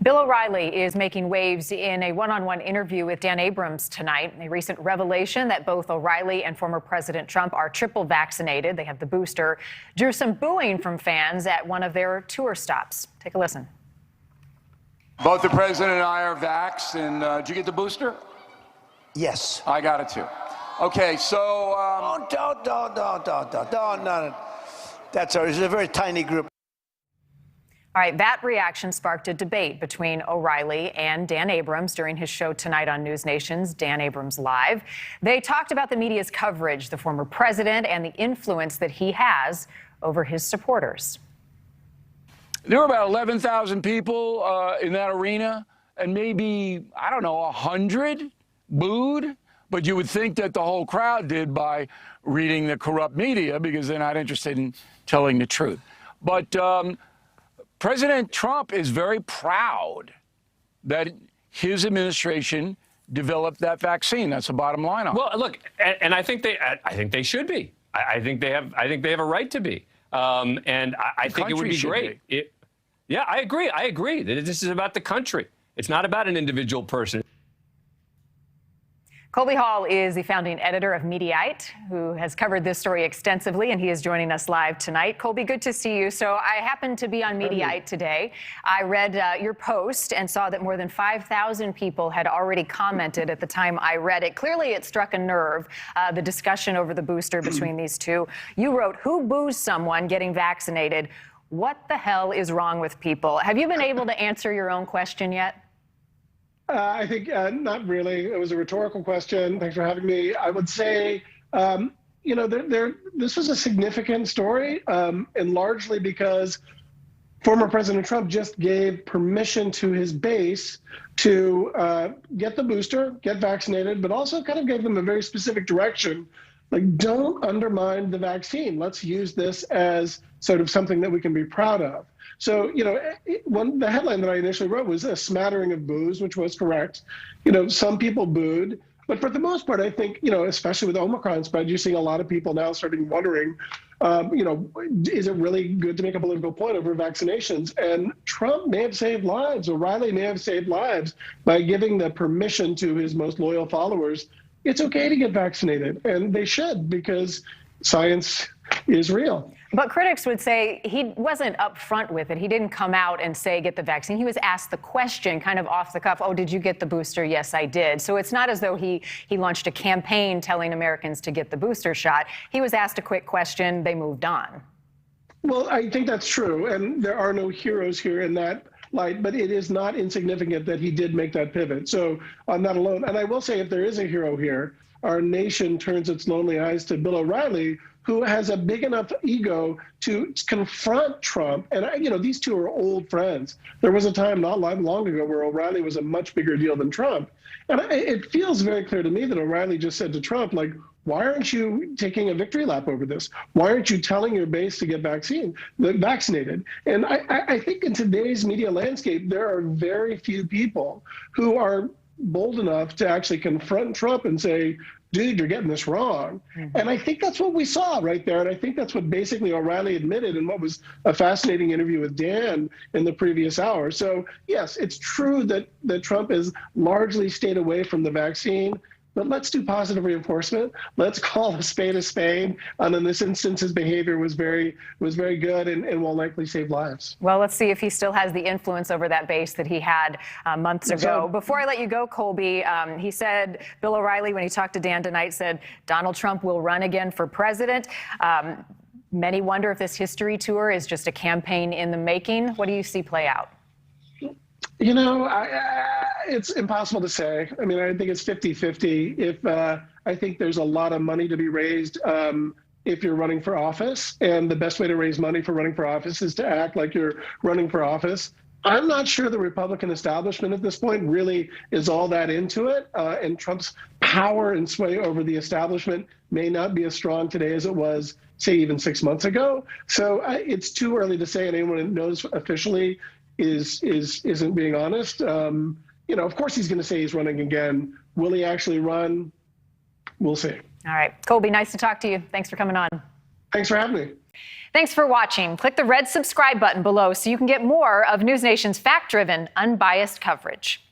Bill O'Reilly is making waves in a one-on-one interview with Dan Abrams tonight. A recent revelation that both O'Reilly and former President Trump are triple vaccinated. They have the booster. Drew some booing from fans at one of their tour stops. Take a listen. Both the president and I are vaxxed, and did you get the booster? Yes. I got it too. Okay, so... Don't. That's it's a very tiny group. All right, that reaction sparked a debate between O'Reilly and Dan Abrams during his show tonight on NewsNation's Dan Abrams Live. They talked about the media's coverage, the former president, and the influence that he has over his supporters. There were about 11,000 people in that arena, and maybe, I don't know, 100 booed. But you would think that the whole crowd did by reading the corrupt media because they're not interested in telling the truth. But President Trump is very proud that his administration developed that vaccine. That's the bottom line on it. Well, look, and I think they should be. I think they have a right to be. And I think it would be great. Yeah, I agree. I agree that this is about the country. It's not about an individual person. Colby Hall is the founding editor of Mediaite, who has covered this story extensively, and he is joining us live tonight. Colby, good to see you. So I happened to be on Mediaite today. I read your post and saw that more than 5,000 people had already commented at the time I read it. Clearly, it struck a nerve, the discussion over the booster between these two. You wrote, "Who boos someone getting vaccinated? What the hell is wrong with people?" Have you been able to answer your own question yet? I think not really. It was a rhetorical question. Thanks for having me. I would say, this was a significant story, and largely because former President Trump just gave permission to his base to get the booster, get vaccinated, but also kind of gave them a very specific direction. Like, don't undermine the vaccine. Let's use this as sort of something that we can be proud of. So, the headline that I initially wrote was a smattering of boos, which was correct. Some people booed. But for the most part, I think, especially with Omicron spread, you're seeing a lot of people now starting wondering, is it really good to make a political point over vaccinations? And Trump may have saved lives. O'Reilly may have saved lives by giving the permission to his most loyal followers. It's okay to get vaccinated, and they should, because science is real. But critics would say he wasn't upfront with it. He didn't come out and say, get the vaccine. He was asked the question kind of off the cuff. Oh, did you get the booster? Yes, I did. So it's not as though he launched a campaign telling Americans to get the booster shot. He was asked a quick question. They moved on. Well, I think that's true. And there are no heroes here in that light, but it is not insignificant that he did make that pivot. So I'm not alone. And I will say, if there is a hero here, our nation turns its lonely eyes to Bill O'Reilly, who has a big enough ego to confront Trump. And, these two are old friends. There was a time not long ago where O'Reilly was a much bigger deal than Trump. And it feels very clear to me that O'Reilly just said to Trump, like, why aren't you taking a victory lap over this? Why aren't you telling your base to get vaccinated? And I think in today's media landscape, there are very few people who are bold enough to actually confront Trump and say, dude, you're getting this wrong. Mm-hmm. And I think that's what we saw right there. And I think that's what basically O'Reilly admitted in what was a fascinating interview with Dan in the previous hour. So, yes, it's true that Trump has largely stayed away from the vaccine. But let's do positive reinforcement. Let's call a spade a spade. And in this instance, his behavior was very good and will likely save lives. Well, let's see if he still has the influence over that base that he had months ago. Before I let you go, Colby, he said, Bill O'Reilly, when he talked to Dan tonight, said Donald Trump will run again for president. Many wonder if this history tour is just a campaign in the making. What do you see play out? It's impossible to say. I mean, I think it's 50-50. I think there's a lot of money to be raised if you're running for office. And the best way to raise money for running for office is to act like you're running for office. I'm not sure the Republican establishment at this point really is all that into it. And Trump's power and sway over the establishment may not be as strong today as it was, say, even 6 months ago. So it's too early to say, and anyone who knows officially isn't being honest. Of course he's going to say he's running again. Will he actually run? We'll see. All right. Colby, nice to talk to you. Thanks for coming on. Thanks for having me. Thanks for watching. Click the red subscribe button below so you can get more of NewsNation's fact-driven, unbiased coverage.